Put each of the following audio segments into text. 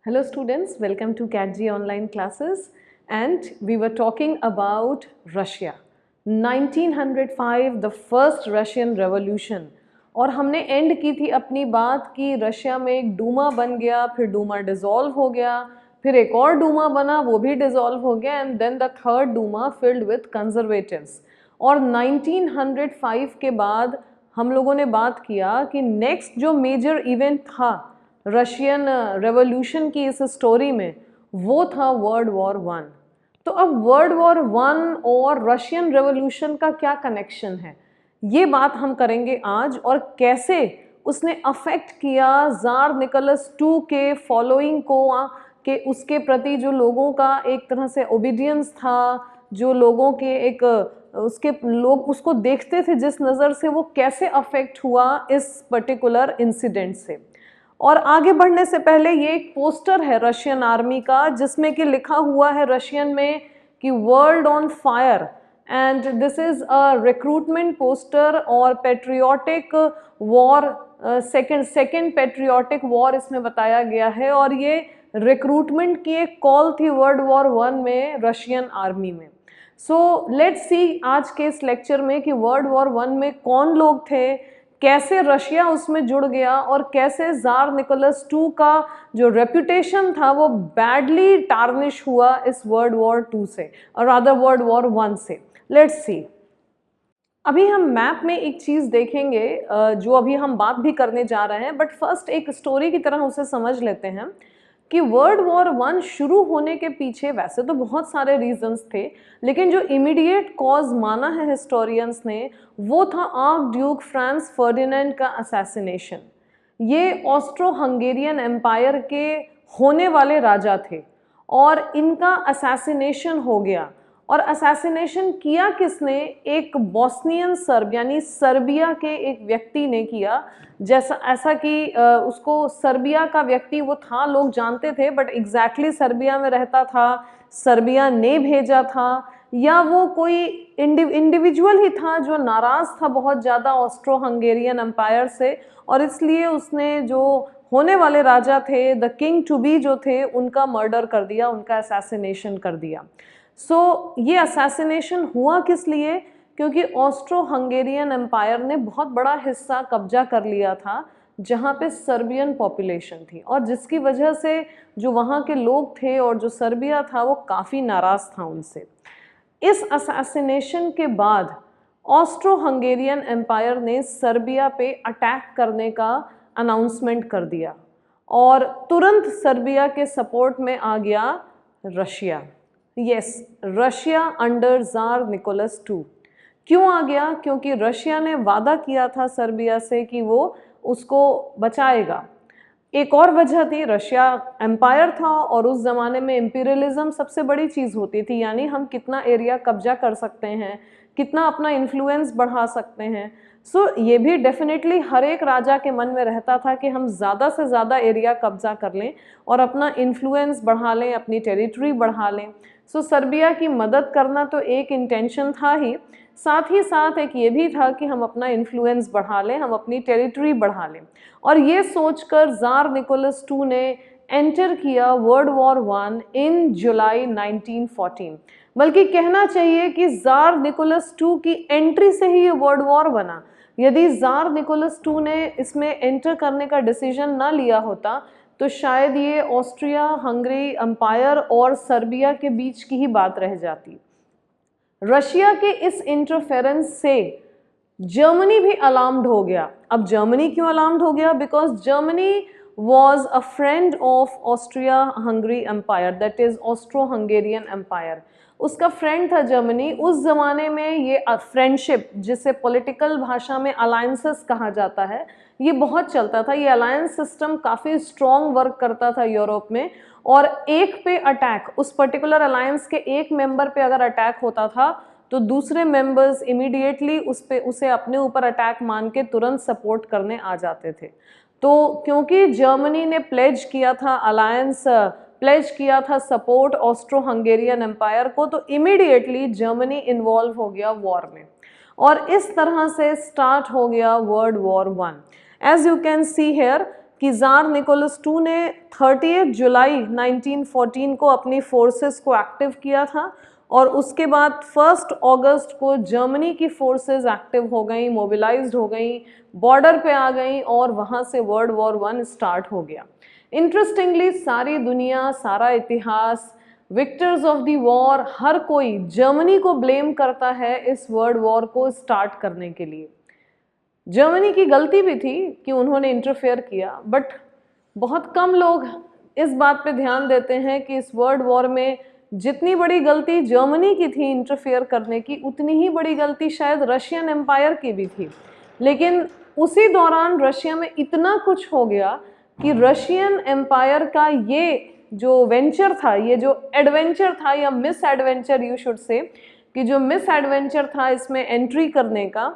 Hello students, welcome to CATG online classes and we were talking about Russia. 1905 the first Russian revolution और हमने and की थी अपनी बात कि रशिया में एक डूमा बन गया, फिर डूमा डिसॉल्व हो गया, फिर एक और डूमा बना, वो भी डिसॉल्व हो गया and then the third Duma filled with conservatives. और 1905 के बाद हम लोगों ने बात किया कि नेक्स्ट जो मेजर इवेंट था रशियन रेवोल्यूशन की इस स्टोरी में वो था वर्ल्ड वॉर वन। तो अब वर्ल्ड वॉर वन और रशियन रेवोल्यूशन का क्या कनेक्शन है, ये बात हम करेंगे आज, और कैसे उसने अफेक्ट किया ज़ार निकोलस टू के फॉलोइंग को, कि उसके प्रति जो लोगों का एक तरह से ओबीडियंस था, जो लोगों के एक उसके लोग उसको देखते थे जिस नज़र से, वो कैसे अफेक्ट हुआ इस पर्टिकुलर इंसिडेंट से। और आगे बढ़ने से पहले ये एक पोस्टर है रशियन आर्मी का जिसमें कि लिखा हुआ है रशियन में कि world on fire, and this is a recruitment poster और patriotic war, second patriotic war इसमें बताया गया है। और ये रिक्रूटमेंट की एक कॉल थी वर्ल्ड वॉर वन में रशियन आर्मी में। सो लेट्स सी आज के इस लेक्चर में कि वर्ल्ड वॉर वन में कौन लोग थे, कैसे रशिया उसमें जुड़ गया और कैसे ज़ार निकोलस टू का जो रेपुटेशन था वो बैडली टार्निश हुआ इस वर्ल्ड वॉर टू से, और रादर वर्ल्ड वॉर वन से। Let's see. अभी हम मैप में एक चीज़ देखेंगे जो अभी हम बात भी करने जा रहे हैं, बट फर्स्ट एक स्टोरी की तरह उसे समझ लेते हैं कि वर्ल्ड वॉर वन शुरू होने के पीछे वैसे तो बहुत सारे रीजंस थे, लेकिन जो इमीडिएट कॉज माना है हिस्टोरियंस ने वो था आर्क ड्यूक फ्रांस फर्डिनेंड का असैसिनेशन। ये ऑस्ट्रो हंगेरियन एम्पायर के होने वाले राजा थे और इनका असैसिनेशन हो गया। और असैसिनेशन किया किसने? एक बॉस्नियन सर्ब यानी सर्बिया के एक व्यक्ति ने किया। जैसा ऐसा कि उसको सर्बिया का व्यक्ति वो था, लोग जानते थे, बट एग्जैक्टली सर्बिया में रहता था, सर्बिया ने भेजा था, या वो कोई इंडिविजुअल ही था जो नाराज़ था बहुत ज़्यादा ऑस्ट्रो हंगेरियन एम्पायर से, और इसलिए उसने जो होने वाले राजा थे, द किंग टू बी जो थे, उनका मर्डर कर दिया, उनका असैसिनेशन कर दिया। ये असैसिनेशन हुआ किस लिए? क्योंकि ऑस्ट्रो हंगेरियन एम्पायर ने बहुत बड़ा हिस्सा कब्जा कर लिया था जहाँ पे सर्बियन पॉपुलेशन थी, और जिसकी वजह से जो वहाँ के लोग थे और जो सर्बिया था वो काफ़ी नाराज़ था उनसे। इस असैसिनेशन के बाद ऑस्ट्रो हंगेरियन एम्पायर ने सर्बिया पे अटैक करने का अनाउंसमेंट कर दिया और तुरंत सर्बिया के सपोर्ट में आ गया Russia. Yes, Russia under tsar Nicholas two. क्यों आ गया? क्योंकि रशिया ने वादा किया था सर्बिया से कि वो उसको बचाएगा। एक और वजह थी, रशिया एम्पायर था और उस ज़माने में इम्पीरियलिज्म सबसे बड़ी चीज़ होती थी, यानी हम कितना एरिया कब्जा कर सकते हैं, कितना अपना इन्फ्लुएंस बढ़ा सकते हैं। ये भी डेफिनेटली हर एक राजा के मन में रहता था कि हम ज़्यादा से ज़्यादा एरिया कब्जा कर लें और अपना इन्फ्लुएंस बढ़ा लें, अपनी टेरिटरी बढ़ा लें। सर्बिया की मदद करना तो एक इंटेंशन था ही साथ एक ये भी था कि हम अपना इन्फ्लुएंस बढ़ा लें, हम अपनी टेरिटरी बढ़ा लें। और ये सोचकर ज़ार निकोलस टू ने एंटर किया वर्ल्ड वॉर वन इन जुलाई 1914। बल्कि कहना चाहिए कि ज़ार निकोलस टू की एंट्री से ही ये वर्ल्ड वॉर बना। यदि ज़ार निकोलस टू ने इसमें एंटर करने का डिसीजन ना लिया होता तो शायद ये ऑस्ट्रिया हंगरी एम्पायर और सर्बिया के बीच की ही बात रह जाती। रशिया के इस इंटरफेरेंस से जर्मनी भी अलार्म्ड हो गया। अब जर्मनी क्यों अलार्म्ड हो गया? Because Germany was a friend of Austria Hungary empire, that is Austro Hungarian empire. उसका फ्रेंड था जर्मनी। उस ज़माने में ये फ्रेंडशिप, जिसे पॉलिटिकल भाषा में अलायंसेस कहा जाता है, ये बहुत चलता था। ये अलायंस सिस्टम काफ़ी स्ट्रॉन्ग वर्क करता था यूरोप में, और एक पे अटैक, उस पर्टिकुलर अलायंस के एक मेंबर पे अगर अटैक होता था तो दूसरे मेंबर्स इमीडिएटली उसे अपने ऊपर अटैक मान के तुरंत सपोर्ट करने आ जाते थे। तो क्योंकि जर्मनी ने प्लेज किया था अलायंस, प्लेज किया था सपोर्ट ऑस्ट्रो हंगेरियन एम्पायर को, तो इमीडिएटली जर्मनी इन्वॉल्व हो गया वॉर में, और इस तरह से स्टार्ट हो गया world war one. As you can see here कि ज़ार निकोलस II ने 30 जुलाई 1914 को अपनी फोर्सेस को एक्टिव किया था और उसके बाद 1 अगस्त को जर्मनी की फोर्सेस एक्टिव हो गई, मोबिलाइज्ड हो गई, बॉर्डर पे आ गई और वहाँ से वर्ल्ड वॉर 1 स्टार्ट हो गया। इंटरेस्टिंगली सारी दुनिया, सारा इतिहास, विक्टर्स ऑफ द वॉर, हर कोई जर्मनी को ब्लेम करता है इस वर्ल्ड वॉर को स्टार्ट करने के लिए। जर्मनी की गलती भी थी कि उन्होंने इंटरफेयर किया, बट बहुत कम लोग इस बात पे ध्यान देते हैं कि इस वर्ल्ड वॉर में जितनी बड़ी गलती जर्मनी की थी इंटरफेयर करने की, उतनी ही बड़ी गलती शायद रशियन एम्पायर की भी थी। लेकिन उसी दौरान रशिया में इतना कुछ हो गया कि रशियन एम्पायर का ये जो वेंचर था, ये जो एडवेंचर था या miss adventure you should say, कि जो मिस एडवेंचर था इसमें एंट्री करने का,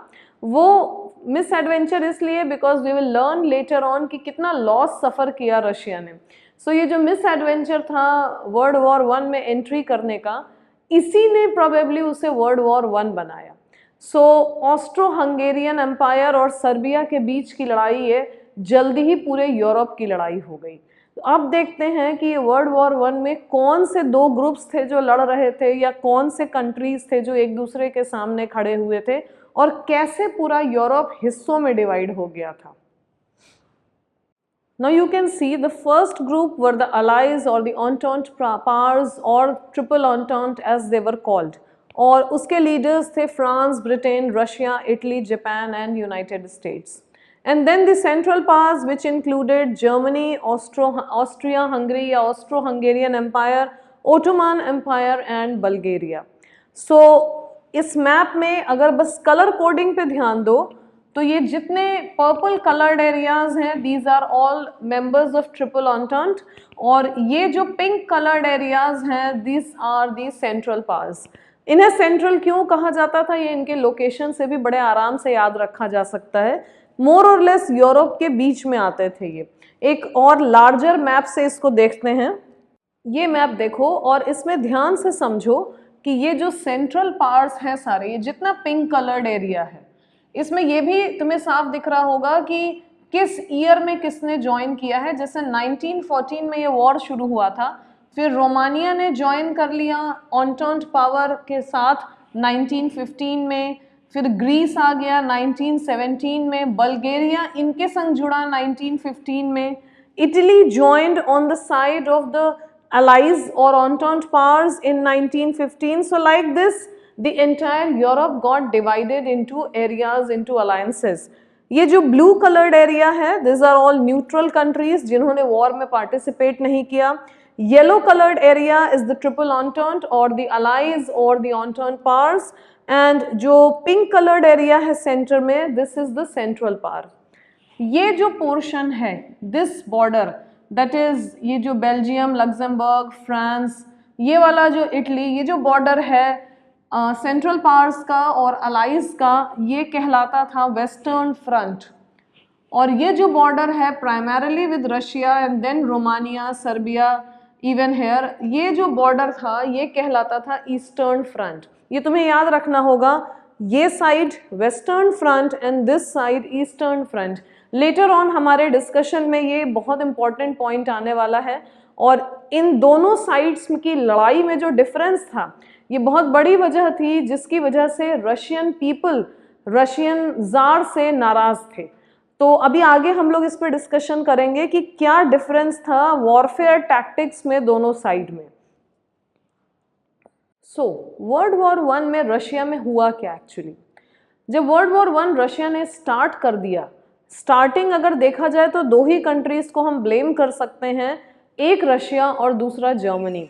वो मिस एडवेंचर इसलिए because we will learn later on कि कितना लॉस सफ़र किया रशिया ने। सो ये जो मिस एडवेंचर था वर्ल्ड वॉर 1 में एंट्री करने का, इसी ने प्रोबेबली उसे वर्ल्ड वॉर 1 बनाया। सो ऑस्ट्रो हंगेरियन एम्पायर और सर्बिया के बीच की लड़ाई है, जल्दी ही पूरे यूरोप की लड़ाई हो गई। तो अब देखते हैं कि वर्ल्ड वॉर 1 में कौन से दो ग्रुप्स थे जो लड़ रहे थे या कौन से कंट्रीज थे जो एक दूसरे के सामने खड़े हुए थे और कैसे पूरा यूरोप हिस्सों में डिवाइड हो गया था। Now you can see the first group were the Allies or the Entente powers or Triple Entente as they were called, और उसके लीडर्स थे France, Britain, Russia, Italy, Japan and United states. And then the Central Powers which included Germany, Austria-Hungary या Austro-Hungarian Empire, Ottoman Empire and Bulgaria. So इस map में अगर बस colour coding पे ध्यान दो तो ये जितने पर्पल कलर्ड एरियाज हैं these are all members of triple entente, और ये जो पिंक कलर्ड एरियाज हैं these are the central powers. इन्हें सेंट्रल क्यों कहा जाता था, ये इनके लोकेशन से भी बड़े आराम से याद रखा जा सकता है। मोर और लेस यूरोप के बीच में आते थे ये। एक और लार्जर मैप से इसको देखते हैं। ये मैप देखो और इसमें ध्यान से समझो कि ये जो सेंट्रल पार्ट्स हैं सारे, ये जितना पिंक कलर्ड एरिया है, इसमें ये भी तुम्हें साफ दिख रहा होगा कि किस ईयर में किसने ज्वाइन किया है। जैसे 1914 में ये वॉर शुरू हुआ था, फिर रोमानिया ने ज्वाइन कर लिया एंटेंट पावर के साथ 1915 में, फिर ग्रीस आ गया 1917 में, बल्गेरिया इनके संग जुड़ा 1915 में, Italy joined on the side of the allies or entente powers in 1915. So like this the entire Europe got divided into areas, into alliances. ये जो blue colored area है these are all neutral countries जिन्होंने war में participate नहीं किया। Yellow colored area is the triple entente or the allies or the entente powers, and जो pink colored area है center में this is the central power. ये जो portion है this border दैट इज़ ये जो बेल्जियम, लग्जमबर्ग, फ्रांस, ये वाला जो इटली, ये जो बॉर्डर है सेंट्रल पावर्स का और अलाइज का, ये कहलाता था वेस्टर्न फ्रंट। और ये जो बॉर्डर है primarily with Russia and then Romania, Serbia, even here, ये जो बॉर्डर था ये कहलाता था ईस्टर्न फ्रंट। ये तुम्हें याद रखना होगा, ये side western front end this side eastern front. Later on हमारे डिस्कशन में ये बहुत इंपॉर्टेंट पॉइंट आने वाला है, और इन दोनों साइड्स की लड़ाई में जो डिफरेंस था ये बहुत बड़ी वजह थी जिसकी वजह से रशियन पीपल रशियन ज़ार से नाराज़ थे। तो अभी आगे हम लोग इस पर डिस्कशन करेंगे कि क्या डिफरेंस था वॉरफेयर टैक्टिक्स में दोनों साइड में। सो वर्ल्ड वॉर 1 में रशिया में हुआ क्या एक्चुअली। जब वर्ल्ड वॉर 1 रशिया ने स्टार्ट कर दिया, स्टार्टिंग अगर देखा जाए तो दो ही कंट्रीज़ को हम ब्लेम कर सकते हैं, एक रशिया और दूसरा जर्मनी।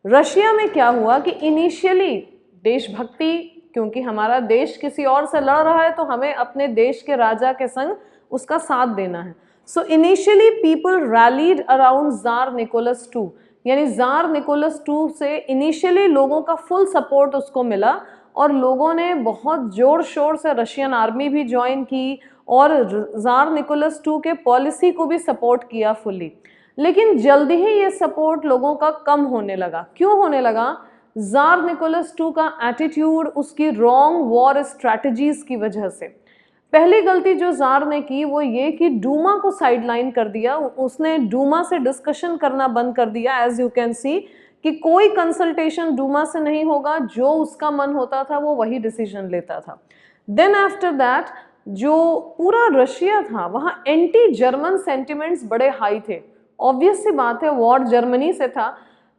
रशिया में क्या हुआ कि इनिशियली देशभक्ति, क्योंकि हमारा देश किसी और से लड़ रहा है तो हमें अपने देश के राजा के संग उसका साथ देना है। So initially people rallied around Tsar Nicholas II, यानी ज़ार निकोलस II से इनिशियली लोगों का फुल सपोर्ट उसको मिला और लोगों ने बहुत ज़ोर शोर से रशियन आर्मी भी ज्वाइन की और ज़ार निकोलस II के पॉलिसी को भी सपोर्ट किया फुली। लेकिन जल्दी ही ये सपोर्ट लोगों का कम होने लगा। क्यों होने लगा? ज़ार निकोलस II का एटीट्यूड, उसकी रॉन्ग वॉर स्ट्रैटेजीज़ की वजह से। पहली गलती जो जार ने की वो ये कि डूमा को साइडलाइन कर दिया, उसने डूमा से डिस्कशन करना बंद कर दिया। एज यू कैन सी कि कोई कंसल्टेशन डूमा से नहीं होगा, जो उसका मन होता था वो वही डिसीजन लेता था। देन आफ्टर दैट जो पूरा रशिया था वहाँ एंटी जर्मन सेंटिमेंट्स बड़े हाई थे। ऑब्वियस सी बात है, वॉर जर्मनी से था।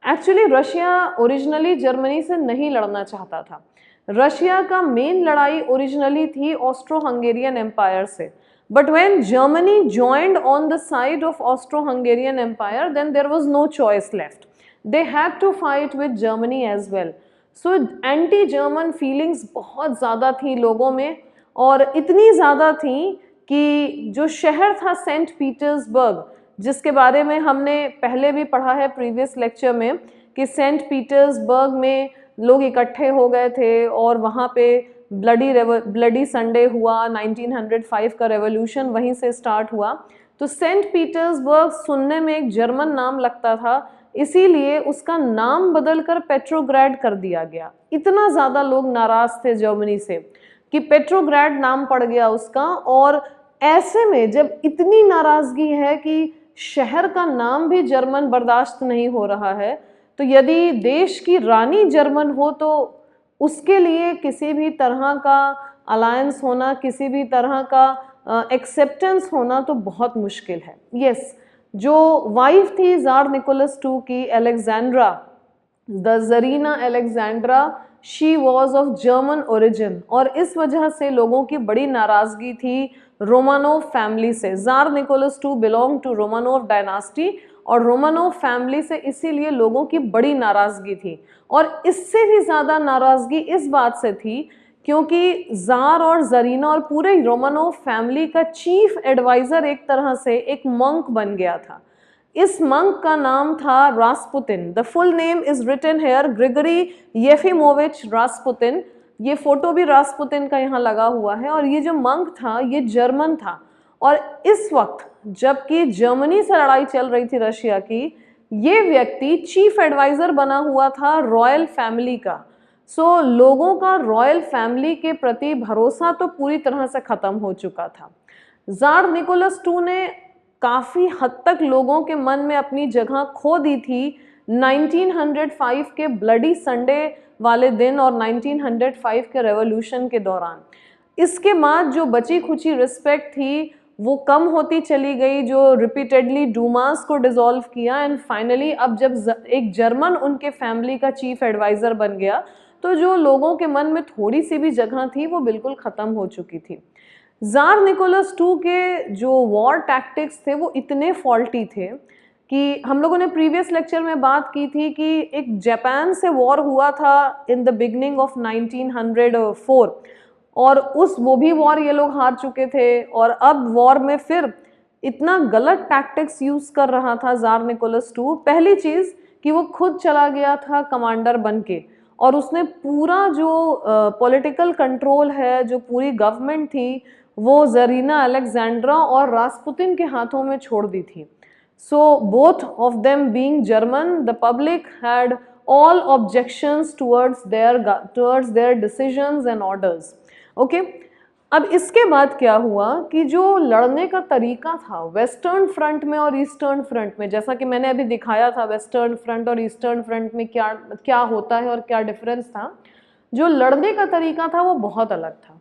एक्चुअली रशिया ओरिजिनली जर्मनी से नहीं लड़ना चाहता था। रशिया का मेन लड़ाई ओरिजिनली थी ऑस्ट्रो हंगेरियन एम्पायर से, but when Germany joined on the side of Austro Hungarian empire then there was no choice left, they had to fight with Germany as well. So anti German feelings बहुत ज़्यादा थी लोगों में, और इतनी ज़्यादा थी कि जो शहर था सेंट पीटर्सबर्ग, जिसके बारे में हमने पहले भी पढ़ा है प्रीवियस लेक्चर में कि सेंट पीटर्सबर्ग में लोग इकट्ठे हो गए थे और वहाँ पे ब्लडी संडे हुआ, 1905 का रेवोल्यूशन वहीं से स्टार्ट हुआ। तो सेंट पीटर्सबर्ग सुनने में एक जर्मन नाम लगता था, इसीलिए उसका नाम बदलकर पेट्रोग्राड कर दिया गया। इतना ज़्यादा लोग नाराज़ थे जर्मनी से कि पेट्रोग्राड नाम पड़ गया उसका। और ऐसे में जब इतनी नाराज़गी है कि शहर का नाम भी जर्मन बर्दाश्त नहीं हो रहा है, तो यदि देश की रानी जर्मन हो तो उसके लिए किसी भी तरह का अलायंस होना, किसी भी तरह का एक्सेप्टेंस होना तो बहुत मुश्किल है। यस, जो वाइफ थी जार निकोलस II की, Alexandra, the tsarina Alexandra, she was of German origin, और इस वजह से लोगों की बड़ी नाराज़गी थी रोमानोव फैमिली से। Tsar Nicholas II belong to Romanov dynasty, और रोमानोव फैमिली से इसीलिए लोगों की बड़ी नाराज़गी थी। और इससे भी ज़्यादा नाराज़गी इस बात से थी क्योंकि जार और जरीना और पूरे रोमानोव फैमिली का चीफ एडवाइज़र एक तरह से एक मंक बन गया था। इस मंक का नाम था Rasputin. The full name is written here, Grigori Yefimovich Rasputin. ये फोटो भी रास्पुतिन का यहाँ लगा हुआ है। और ये जो मंक था ये जर्मन था, और इस वक्त जबकि जर्मनी से लड़ाई चल रही थी रशिया की, ये व्यक्ति चीफ एडवाइज़र बना हुआ था रॉयल फैमिली का। सो लोगों का रॉयल फैमिली के प्रति भरोसा तो पूरी तरह से ख़त्म हो चुका था। जार निकोलस II ने काफ़ी हद तक लोगों के मन में अपनी जगह खो दी थी 1905 के ब्लडी संडे वाले दिन और 1905 के रेवोल्यूशन के दौरान। इसके बाद जो बची खुची रिस्पेक्ट थी वो कम होती चली गई, जो रिपीटेडली डूमास को डिसॉल्व किया, एंड फाइनली अब जब एक जर्मन उनके फैमिली का चीफ एडवाइज़र बन गया तो जो लोगों के मन में थोड़ी सी भी जगह थी वो बिल्कुल ख़त्म हो चुकी थी। जार निकोलस II के जो वॉर टैक्टिक्स थे वो इतने फॉल्टी थे कि हम लोगों ने प्रीवियस लेक्चर में बात की थी कि एक जापान से वॉर हुआ था इन द बिगनिंग ऑफ 1904, और वो भी वॉर ये लोग हार चुके थे, और अब वॉर में फिर इतना गलत टैक्टिक्स यूज़ कर रहा था जार निकोलस II। पहली चीज़ कि वो खुद चला गया था कमांडर बन के, और उसने पूरा जो पॉलिटिकल कंट्रोल है, जो पूरी गवर्नमेंट थी, वो जरीना अलेक्जेंड्रा और रास्पुतिन के हाथों में छोड़ दी थी। So both of them being German, the public had all objections towards their decisions and orders. Okay, अब इसके बाद क्या हुआ कि जो लड़ने का तरीका था वेस्टर्न फ्रंट में और ईस्टर्न फ्रंट में, जैसा कि मैंने अभी दिखाया था वेस्टर्न फ्रंट और ईस्टर्न फ्रंट में क्या क्या होता है और क्या डिफरेंस था, जो लड़ने का तरीका था वो बहुत अलग था।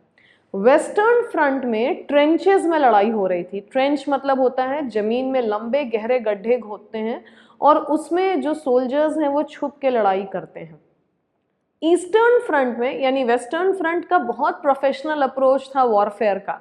वेस्टर्न फ्रंट में ट्रेंचेस में लड़ाई हो रही थी। ट्रेंच मतलब होता है जमीन में लंबे गहरे गड्ढे होते हैं और उसमें जो सोल्जर्स हैं वो छुप के लड़ाई करते हैं। ईस्टर्न फ्रंट में यानी वेस्टर्न फ्रंट का बहुत प्रोफेशनल अप्रोच था वॉरफेयर का।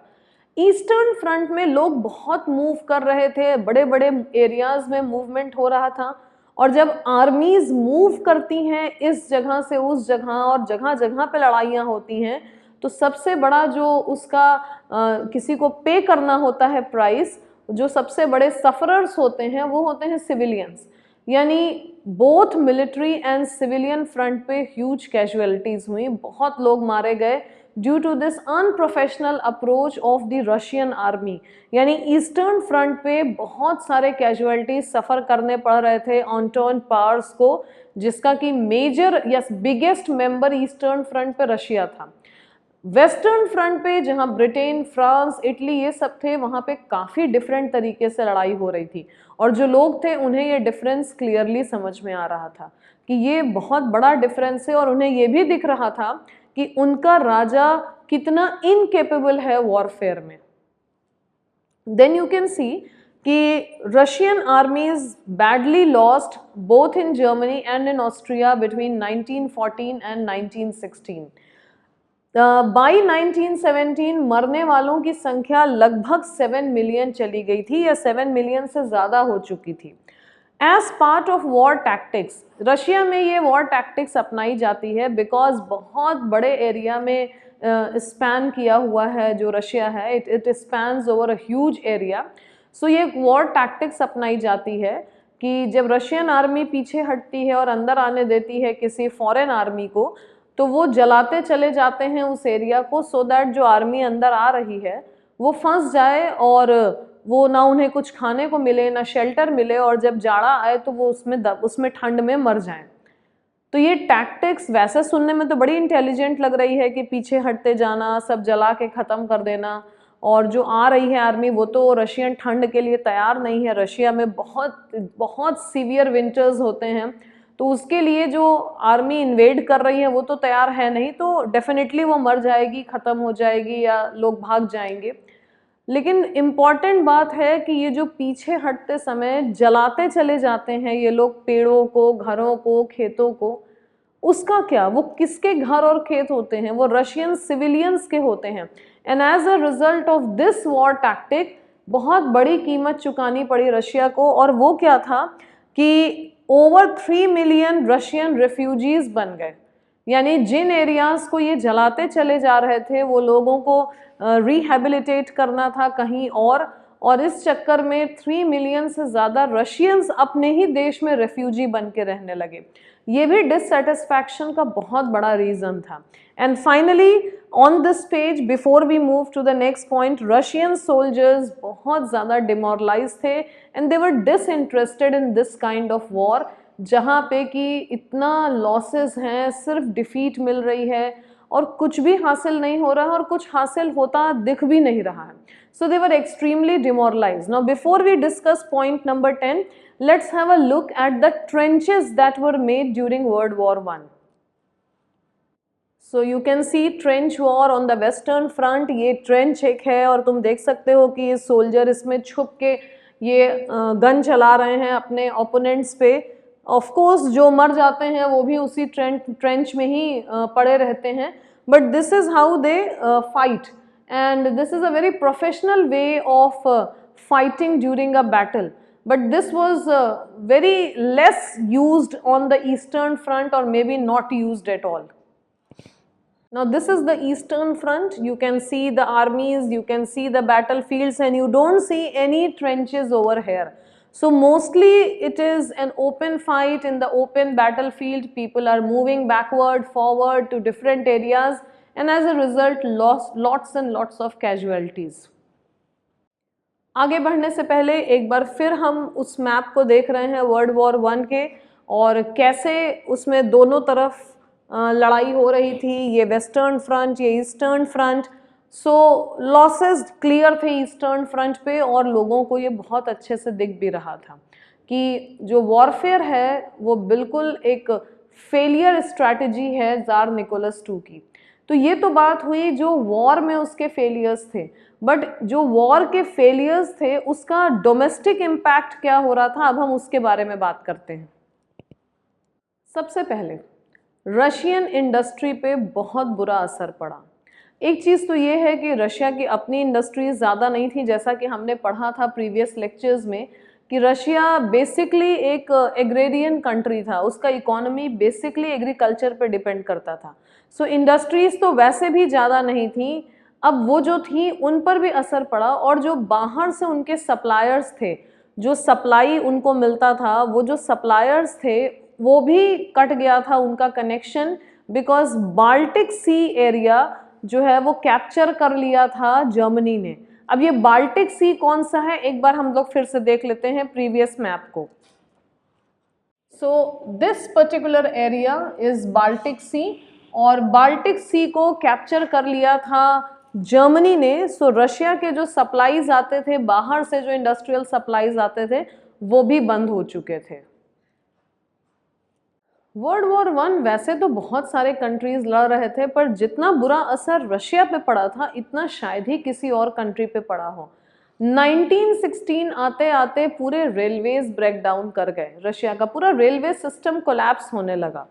ईस्टर्न फ्रंट में लोग बहुत मूव कर रहे थे, बड़े बड़े एरियाज में मूवमेंट हो रहा था, और जब आर्मीज मूव करती हैं इस जगह से उस जगह और जगह जगह पे लड़ाइयाँ होती हैं, तो सबसे बड़ा जो उसका किसी को पे करना होता है प्राइस, जो सबसे बड़े सफरर्स होते हैं वो होते हैं सिविलियंस। यानी both military and civilian front पे ह्यूज कैजुअलिटीज़ हुई, बहुत लोग मारे गए due to this unprofessional approach of the Russian army. यानी ईस्टर्न फ्रंट पे बहुत सारे कैजुअलिटीज सफ़र करने पड़ रहे थे ऑन्टॉन पावर्स को, जिसका कि मेजर या बिगेस्ट मेंबर ईस्टर्न फ्रंट पे रशिया था। वेस्टर्न फ्रंट पे जहाँ ब्रिटेन, फ्रांस, इटली ये सब थे, वहाँ पे काफ़ी डिफरेंट तरीके से लड़ाई हो रही थी और जो लोग थे उन्हें ये डिफरेंस क्लियरली समझ में आ रहा था कि ये बहुत बड़ा डिफरेंस है और उन्हें ये भी दिख रहा था कि उनका राजा कितना इनकेपेबल है वॉरफेयर में। देन यू कैन सी कि Russian आर्मीज badly lost both in Germany and in Austria between 1914 and 1916। By 1917 मरने वालों की संख्या लगभग 7 मिलियन चली गई थी या 7 मिलियन से ज़्यादा हो चुकी थी। As part of war tactics, Russia में ये वॉर टैक्टिक्स अपनाई जाती है बिकॉज बहुत बड़े एरिया में स्पैन किया हुआ है जो रशिया है, it spans over a huge area. So ये वॉर टैक्टिक्स अपनाई जाती है कि जब रशियन आर्मी पीछे हटती है और अंदर आने देती है किसी फॉरेन आर्मी को, तो वो जलाते चले जाते हैं उस एरिया को सो दैट जो आर्मी अंदर आ रही है वो फंस जाए और वो ना उन्हें कुछ खाने को मिले ना शेल्टर मिले और जब जाड़ा आए तो वो उसमें ठंड में मर जाएं। तो ये टैक्टिक्स वैसे सुनने में तो बड़ी इंटेलिजेंट लग रही है कि पीछे हटते जाना, सब जला के ख़त्म कर देना, और जो आ रही है आर्मी वो तो रशियन ठंड के लिए तैयार नहीं है। रशिया में बहुत बहुत सीवियर विंटर्स होते हैं, तो उसके लिए जो आर्मी इन्वेड कर रही है वो तो तैयार है नहीं, तो डेफिनेटली वो मर जाएगी, ख़त्म हो जाएगी या लोग भाग जाएंगे। लेकिन इम्पॉर्टेंट बात है कि ये जो पीछे हटते समय जलाते चले जाते हैं ये लोग पेड़ों को, घरों को, खेतों को, उसका क्या, वो किसके घर और खेत होते हैं? वो रशियन सिविलियंस के होते हैं। And as a result of this war tactic बहुत बड़ी कीमत चुकानी पड़ी रशिया को, और वो क्या था कि ओवर 3 मिलियन रशियन रेफ्यूजीज बन गए। यानी जिन एरियाज को ये जलाते चले जा रहे थे वो लोगों को रिहेबिलिटेट करना था कहीं और इस चक्कर में 3 मिलियन से ज़्यादा रशियंस अपने ही देश में रेफ्यूजी बन के रहने लगे। ये भी डिससेटिस्फैक्शन का बहुत बड़ा रीज़न था। And finally on this page before we move to the next point, Russian soldiers बहुत ज़्यादा डिमोरलाइज थे and they were disinterested in this kind of war, जहाँ पे कि इतना लॉसेस हैं, सिर्फ डिफीट मिल रही है और कुछ भी हासिल नहीं हो रहा है और कुछ हासिल होता दिख भी नहीं रहा है। So they were extremely demoralized. Now before we discuss point number 10, let's have a look at the trenches that were made during World War I. So you can see trench war on the western front. ये trench एक है और तुम देख सकते हो कि ये सोल्जर इसमें छुप के ये गन चला रहे हैं अपने ओपोनेंट्स पे। ऑफ कोर्स जो मर जाते हैं वो भी उसी ट्रेंच में ही पड़े रहते हैं, but this is how they fight and this is a very professional way of fighting during a battle, but this was very less used on the eastern front or maybe not used at all. Now this is the eastern front. You can see the armies, you can see the battlefields, and you don't see any trenches over here. So mostly it is an open fight in the open battlefield. People are moving backward, forward to different areas, and as a result lost lots and lots of casualties. आगे बढ़ने से पहले एक बार फिर हम उस map को देख रहे हैं वर्ल्ड वॉर वन के, और कैसे उसमें दोनों तरफ लड़ाई हो रही थी, ये वेस्टर्न फ्रंट, ये ईस्टर्न फ्रंट। सो लॉसेस क्लियर थे ईस्टर्न फ्रंट पे और लोगों को ये बहुत अच्छे से दिख भी रहा था कि जो वॉरफेयर है वो बिल्कुल एक फेलियर स्ट्रैटेजी है ज़ार निकोलस II की। तो ये तो बात हुई जो वॉर में उसके फेलियर्स थे, बट जो वॉर के फेलियर्स थे उसका डोमेस्टिक इम्पैक्ट क्या हो रहा था, अब हम उसके बारे में बात करते हैं। सबसे पहले रशियन इंडस्ट्री पे बहुत बुरा असर पड़ा। एक चीज़ तो ये है कि रशिया की अपनी इंडस्ट्रीज ज़्यादा नहीं थी, जैसा कि हमने पढ़ा था प्रीवियस लेक्चर्स में कि रशिया बेसिकली एक एग्रेरियन कंट्री था, उसका इकोनॉमी बेसिकली एग्रीकल्चर पे डिपेंड करता था। सो इंडस्ट्रीज़ तो वैसे भी ज़्यादा नहीं थी, अब वो जो थी उन पर भी असर पड़ा, और जो बाहर से उनके सप्लायर्स थे, जो सप्लाई उनको मिलता था, वो जो सप्लायर्स थे वो भी कट गया था उनका connection, because Baltic sea area जो है वो कैप्चर कर लिया था जर्मनी ने। अब ये बाल्टिक सी कौन सा है, एक बार हम लोग फिर से देख लेते हैं प्रीवियस मैप को। So this particular area is Baltic Sea, और बाल्टिक सी को कैप्चर कर लिया था जर्मनी ने। सो रशिया के जो सप्लाईज आते थे बाहर से, जो इंडस्ट्रियल सप्लाईज आते थे, वो भी बंद हो चुके थे। वर्ल्ड वॉर वन वैसे तो बहुत सारे कंट्रीज लड़ रहे थे, पर जितना बुरा असर रशिया पे पड़ा था इतना शायद ही किसी और कंट्री पे पड़ा हो। 1916 आते आते पूरे रेलवेज ब्रेक डाउन कर गए, रशिया का पूरा रेलवे सिस्टम कोलैप्स होने लगा।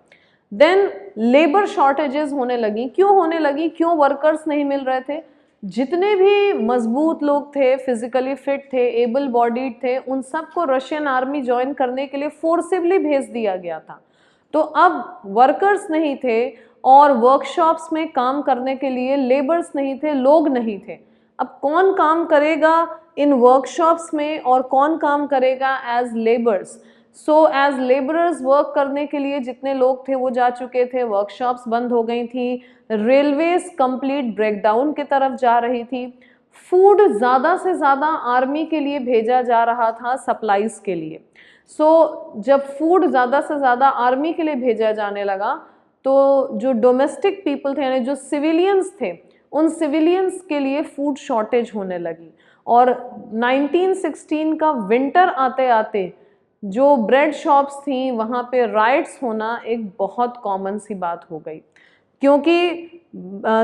देन लेबर शॉर्टेजेस होने लगी। क्यों होने लगी? क्यों वर्कर्स नहीं मिल रहे थे? जितने भी मजबूत लोग थे, फिजिकली फिट थे, एबल बॉडीड थे, उन सबको रशियन आर्मी ज्वाइन करने के लिए फोर्सिबली भेज दिया गया था। तो अब वर्कर्स नहीं थे और वर्कशॉप्स में काम करने के लिए लेबर्स नहीं थे, लोग नहीं थे। अब कौन काम करेगा इन वर्कशॉप्स में और कौन काम करेगा as labours? So as labourers work करने के लिए जितने लोग थे वो जा चुके थे, वर्कशॉप्स बंद हो गई थी, रेलवेज कंप्लीट ब्रेकडाउन की तरफ जा रही थी। फूड ज़्यादा से ज़्यादा आर्मी के लिए भेजा जा रहा था, सप्लाईज के लिए। जब फूड ज़्यादा से ज़्यादा आर्मी के लिए भेजा जाने लगा तो जो डोमेस्टिक पीपल थे, यानी जो सिविलियंस थे, उन सिविलियंस के लिए फूड शॉर्टेज होने लगी। और 1916 का विंटर आते आते जो ब्रेड शॉप्स थी वहाँ पे राइट्स होना एक बहुत कॉमन सी बात हो गई, क्योंकि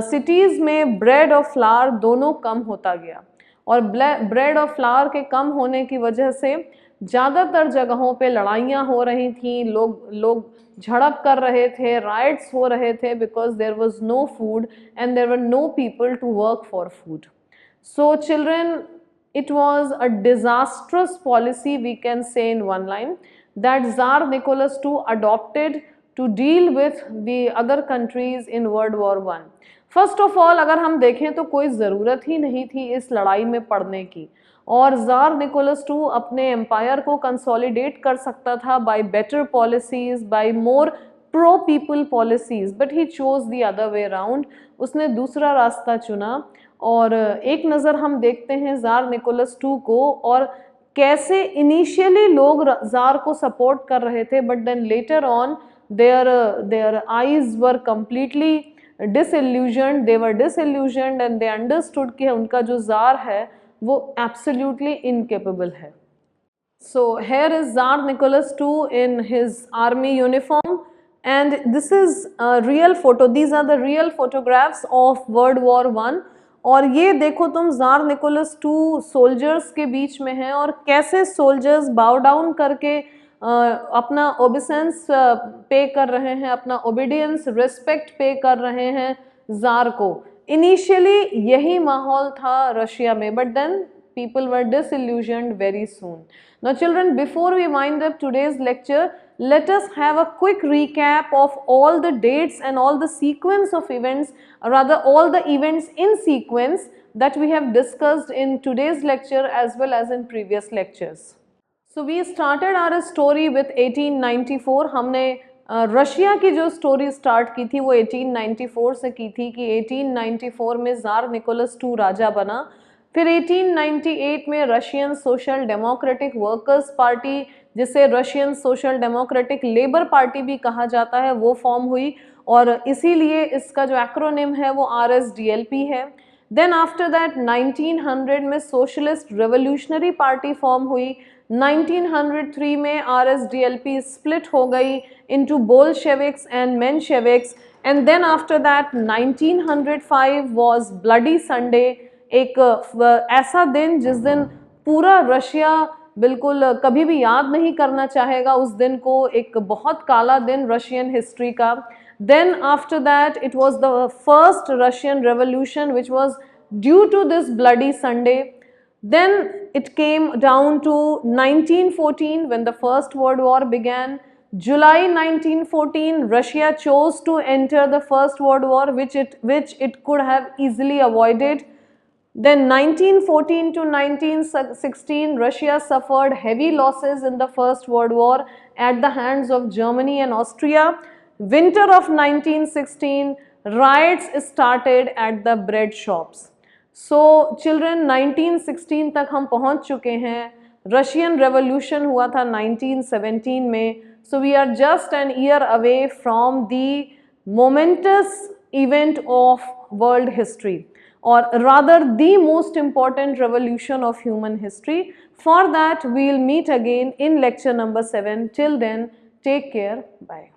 सिटीज़ में ब्रेड और फ्लावर दोनों कम होता गया। और ब्रेड और फ्लावर के कम होने की वजह से ज़्यादातर जगहों पे लड़ाइयाँ हो रही थी, लोग झड़प कर रहे थे, राइट्स हो रहे थे, because there was no food and there were no people to work for food. So children, it was a disastrous policy, we can say in one line, that Tsar Nicholas II adopted to deal with the other countries in World War I. First of all, अगर हम देखें तो कोई ज़रूरत ही नहीं थी इस लड़ाई में पड़ने की, और ज़ार निकोलस II अपने एम्पायर को कंसोलिडेट कर सकता था by better policies, by more pro people policies, but he chose the other way around. उसने दूसरा रास्ता चुना। और एक नज़र हम देखते हैं ज़ार निकोलस II को, और कैसे इनिशियली लोग ज़ार को सपोर्ट कर रहे थे, but then later on their eyes were completely disillusioned, they were disillusioned and they understood कि उनका जो ज़ार है वो एब्सोल्युटली इनकेपेबल है। So here is tsar Nicholas II in his army uniform, and this is a real photo. These are the real photographs of World War I. और ये देखो तुम, ज़ार निकोलस II सोल्जर्स के बीच में है और कैसे सोल्जर्स बाउ डाउन करके अपना ओबिसेंस पे कर रहे हैं, अपना ओबीडियंस, रिस्पेक्ट पे कर रहे हैं ज़ार को। इनिशियली यही माहौल था रशिया में, but then people were disillusioned very soon. Now children, before we wind up today's lecture, let us have a quick recap of all the dates and all the sequence of events, or rather all the events in sequence that we have discussed in today's lecture as well as in previous lectures. So we started our story with 1894. हमने Russia की जो story start की थी वो 1894 से की थी कि 1894 में ज़ार निकोलस II राजा बना। फिर 1898 में Russian Social Democratic Workers Party, जिसे Russian Social Democratic Labour Party भी कहा जाता है, वो फॉर्म हुई, और इसीलिए इसका जो एक्रोनिम है वो RSDLP है। देन आफ्टर दैट 1900 में सोशलिस्ट रेवोल्यूशनरी पार्टी फॉर्म हुई। 1903 में RSDLP स्प्लिट हो गई into Bolsheviks and Mensheviks, and then after that 1905 was bloody Sunday, एक ऐसा दिन जिस दिन पूरा रशिया बिल्कुल कभी भी याद नहीं करना चाहेगा उस दिन को, एक बहुत काला दिन रशियन हिस्ट्री का। Then after that it was the first Russian revolution which was due to this bloody Sunday. Then it came down to 1914 when the First World War began. July 1914, Russia chose to enter the First World War, which it could have easily avoided. Then 1914 to 1916, Russia suffered heavy losses in the First World War at the hands of Germany and Austria. Winter of 1916, riots started at the bread shops. So children, 1916 तक हम पहुंच चुके हैं। Russian revolution हुआ था 1917 में। So we are just an year away from the momentous event of world history, or rather the most important revolution of human history. For that, we will meet again in lecture number 7. Till then, take care. Bye.